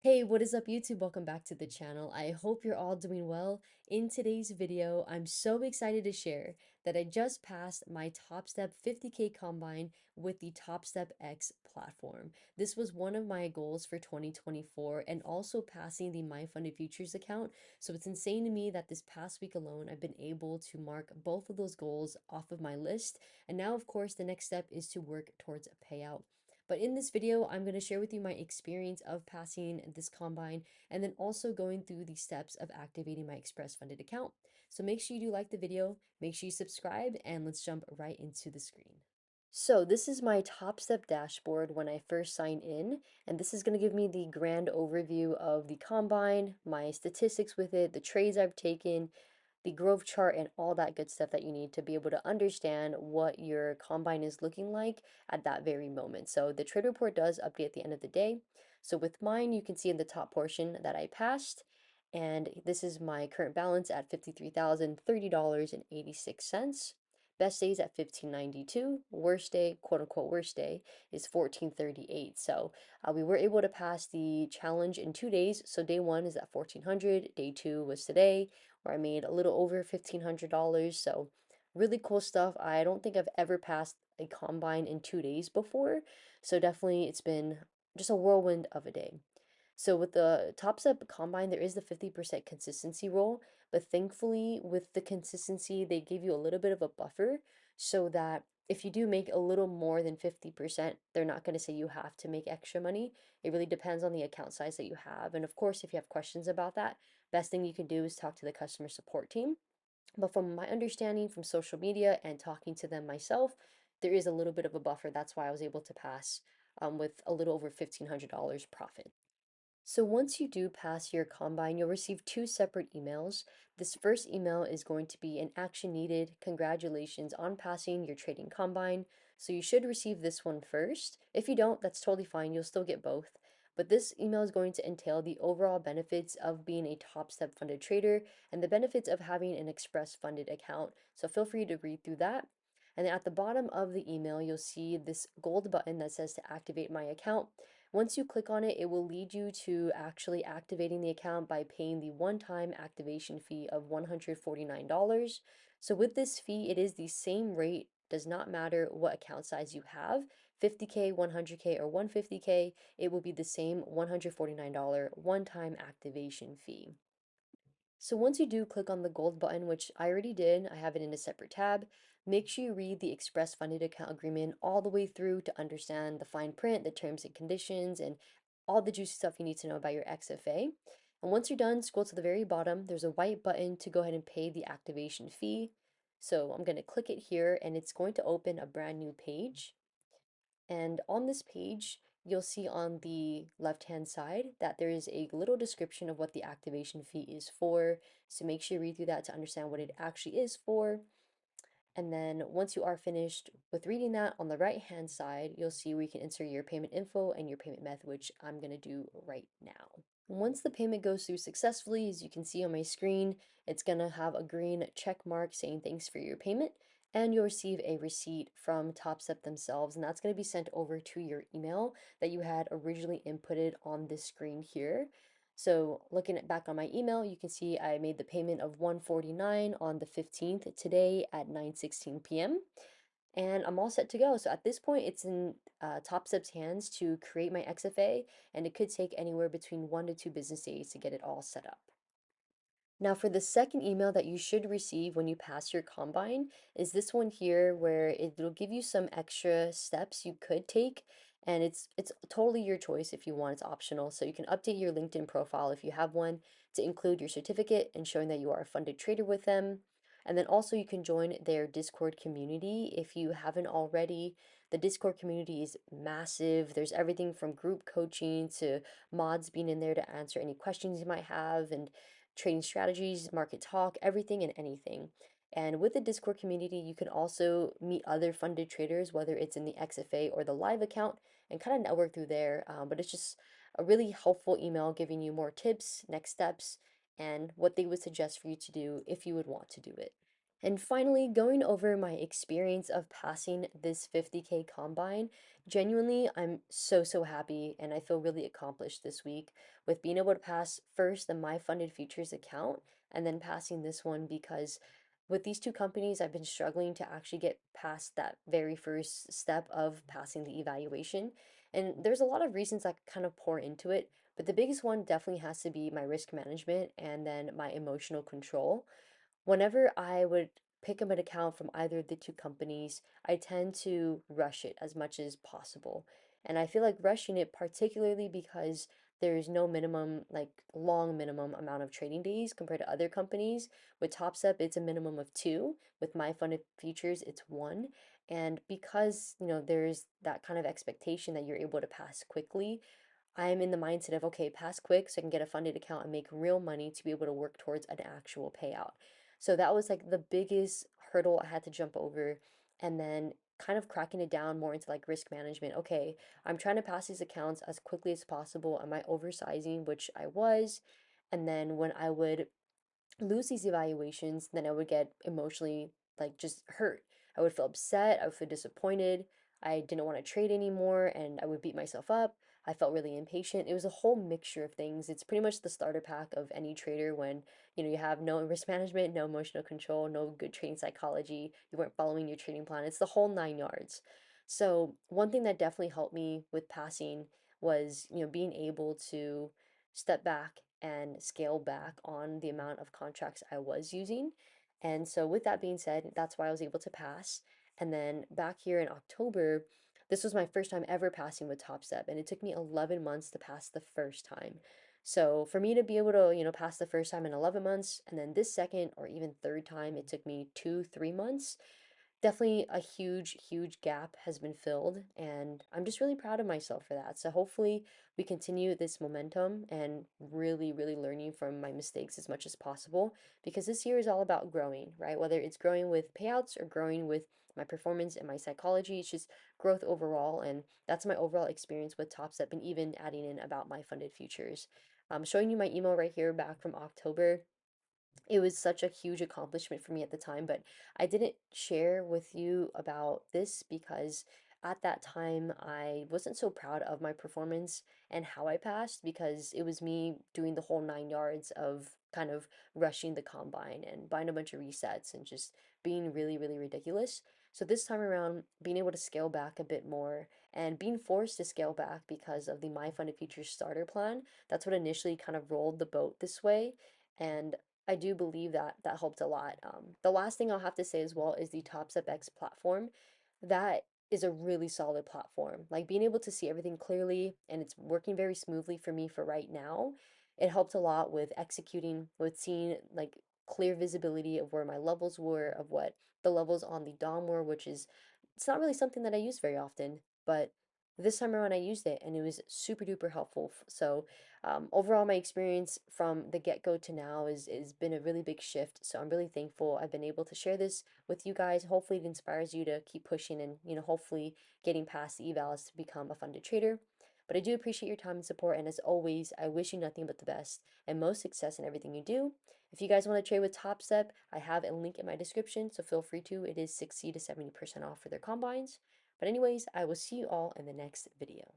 Hey, what is up YouTube? Welcome back to the channel. I hope you're all doing well. In today's video, I'm so excited to share that I just passed my Topstep 50K Combine with the Topstep X platform. This was one of my goals for 2024 and also passing the My Funded Futures account. So it's insane to me that this past week alone, I've been able to mark both of those goals off of my list. And now, of course, the next step is to work towards a payout. But in this video, I'm going to share with you my experience of passing this combine and then also going through the steps of activating my Express Funded account. So make sure you do like the video, make sure you subscribe, and let's jump right into the screen. So this is my Top Step dashboard when I first sign in, and this is going to give me the grand overview of the combine, my statistics with it, the trades I've taken, the growth chart, and all that good stuff that you need to be able to understand what your combine is looking like at that very moment. So the trade report does update at the end of the day. So with mine, you can see in the top portion that I passed, and this is my current balance at $53,030.86. Best days at 1592. Worst day, quote unquote worst day, is 1438. So we were able to pass the challenge in 2 days. So day one is at 1400. Day two was today, where I made a little over $1,500. So really cool stuff. I don't think I've ever passed a combine in 2 days before. So definitely it's been just a whirlwind of a day. So with the Topstep Combine, there is the 50% consistency rule, but thankfully with the consistency, they give you a little bit of a buffer so that if you do make a little more than 50%, they're not going to say you have to make extra money. It really depends on the account size that you have. And of course, if you have questions about that, best thing you can do is talk to the customer support team. But from my understanding from social media and talking to them myself, there is a little bit of a buffer. That's why I was able to pass with a little over $1,500 profit. So once you do pass your combine, you'll receive two separate emails. This first email is going to be an action needed. Congratulations on passing your trading combine. So you should receive this one first. If you don't, that's totally fine. You'll still get both. But this email is going to entail the overall benefits of being a top step funded trader and the benefits of having an express funded account. So feel free to read through that. And then at the bottom of the email, you'll see this gold button that says to activate my account. Once you click on it, it will lead you to actually activating the account by paying the one-time activation fee of $149. So with this fee, it is the same rate, does not matter what account size you have, 50K, 100K, or 150K, it will be the same $149 one-time activation fee. So once you do click on the gold button, which I already did, I have it in a separate tab, make sure you read the Express Funded Account Agreement all the way through to understand the fine print, the terms and conditions, and all the juicy stuff you need to know about your XFA. And once you're done, scroll to the very bottom. There's a white button to go ahead and pay the activation fee. So I'm going to click it here and it's going to open a brand new page. And on this page, you'll see on the left-hand side that there is a little description of what the activation fee is for. So make sure you read through that to understand what it actually is for. And then once you are finished with reading that, on the right-hand side, you'll see where you can insert your payment info and your payment method, which I'm going to do right now. Once the payment goes through successfully, as you can see on my screen, it's going to have a green check mark saying thanks for your payment, and you'll receive a receipt from Topstep themselves, and that's going to be sent over to your email that you had originally inputted on this screen here. So looking at back on my email, you can see I made the payment of 149 on the 15th today at 9:16 p.m. And I'm all set to go. So at this point, it's in Topstep's hands to create my XFA, and it could take anywhere between 1 to 2 business days to get it all set up. Now for the second email that you should receive when you pass your combine is this one here where it'll give you some extra steps you could take, and it's totally your choice if you want. It's optional. So you can update your LinkedIn profile if you have one to include your certificate and showing that you are a funded trader with them. And then also you can join their Discord community if you haven't already. The Discord community is massive. There's everything from group coaching to mods being in there to answer any questions you might have, and trading strategies, market talk, everything and anything. And with the Discord community, you can also meet other funded traders, whether it's in the XFA or the live account, and kind of network through there. But it's just a really helpful email giving you more tips, next steps, and what they would suggest for you to do if you would want to do it. And finally, going over my experience of passing this 50K combine, genuinely, I'm so happy and I feel really accomplished this week with being able to pass first the My Funded Futures account and then passing this one because with these two companies, I've been struggling to actually get past that very first step of passing the evaluation. And there's a lot of reasons I kind of pour into it, but the biggest one definitely has to be my risk management and then my emotional control. Whenever I would pick up an account from either of the two companies, I tend to rush it as much as possible. And I feel like rushing it particularly because there's no minimum, like long minimum amount of trading days compared to other companies. With Topstep, it's a minimum of two. With my funded futures, it's one. And because, there's that kind of expectation that you're able to pass quickly, I'm in the mindset of, okay, pass quick so I can get a funded account and make real money to be able to work towards an actual payout. So that was like the biggest hurdle I had to jump over. And then kind of cracking it down more into like risk management. Okay, I'm trying to pass these accounts as quickly as possible. Am I oversizing? Which I was. And then when I would lose these evaluations, then I would get emotionally like just hurt. I would feel upset, I would feel disappointed. I didn't want to trade anymore and I would beat myself up. I felt really impatient. It was a whole mixture of things. It's pretty much the starter pack of any trader when, you have no risk management, no emotional control, no good trading psychology, you weren't following your trading plan. It's the whole nine yards. So, one thing that definitely helped me with passing was, being able to step back and scale back on the amount of contracts I was using. And so, with that being said, that's why I was able to pass. And then back here in October, this was my first time ever passing with Topstep, and it took me 11 months to pass the first time. So, for me to be able to, pass the first time in 11 months, and then this second or even third time, it took me 2, 3 months. Definitely a huge gap has been filled, and I'm just really proud of myself for that. So hopefully we continue this momentum and really learning from my mistakes as much as possible because this year is all about growing, right? Whether it's growing with payouts or growing with my performance and my psychology, it's just growth overall, and that's my overall experience with Topstep and even adding in about my funded futures. I'm showing you my email right here back from October. It was such a huge accomplishment for me at the time, but I didn't share with you about this because at that time I wasn't so proud of my performance and how I passed because it was me doing the whole nine yards of kind of rushing the combine and buying a bunch of resets and just being really ridiculous. So this time around, being able to scale back a bit more and being forced to scale back because of the My Funded Futures starter plan, that's what initially kind of rolled the boat this way. And I do believe that that helped a lot. The last thing I'll have to say as well is the Topstep X platform. That is a really solid platform. Like being able to see everything clearly and it's working very smoothly for me for right now. It helped a lot with executing, with seeing like clear visibility of where my levels were, of what the levels on the DOM were, which is it's not really something that I use very often, but this time around I used it and it was super duper helpful. So overall, my experience from the get-go to now is been a really big shift. So I'm really thankful I've been able to share this with you guys. Hopefully, it inspires you to keep pushing and hopefully getting past the evals to become a funded trader. But I do appreciate your time and support, and as always, I wish you nothing but the best and most success in everything you do. If you guys want to trade with Topstep, I have a link in my description, so feel free to. It is 60 to 70% off for their combines. But anyways, I will see you all in the next video.